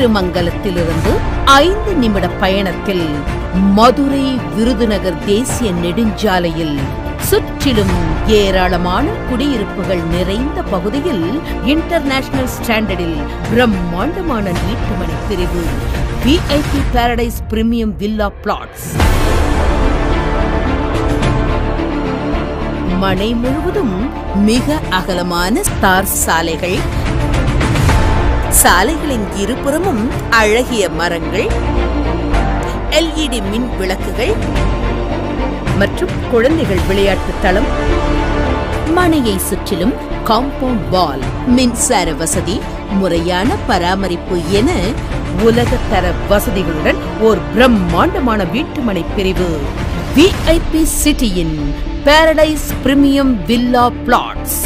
திருமங்கலத்திலிருந்து 5 நிமிட பயணத்தில் மதுரை விருதுநகர் தேசிய நெடுஞ்சாலையில் சுற்றிலும் ஏராளமான குடியிருப்புகள் நிறைந்த பகுதியில் இன்டர்நேஷனல் ஸ்டாண்டர்டில் பிரம்மாண்டமான வீட்டுமனை பிரிவு VIP paradise premium villa plots. மனை முழுவதும் மிக அகலமான தார் சாலைகள், சாலைகளின் இருபுறமும் அழகிய மரங்கள், LED மின் விளக்குகள் மற்றும் குழந்தைகள் விளையாட்டு தளம், மனையை சுற்றிலும் காம்பவுண்ட் வால், மின்சார வசதி, முறையான பராமரிப்பு என உலகத்தர வசதிகளுடன் ஓர் பிரம்மாண்டமான வீட்டுமனை பிரிவு VIP சிட்டியின் பாரடைஸ் பிரீமியம் வில்லா பிளாட்ஸ்.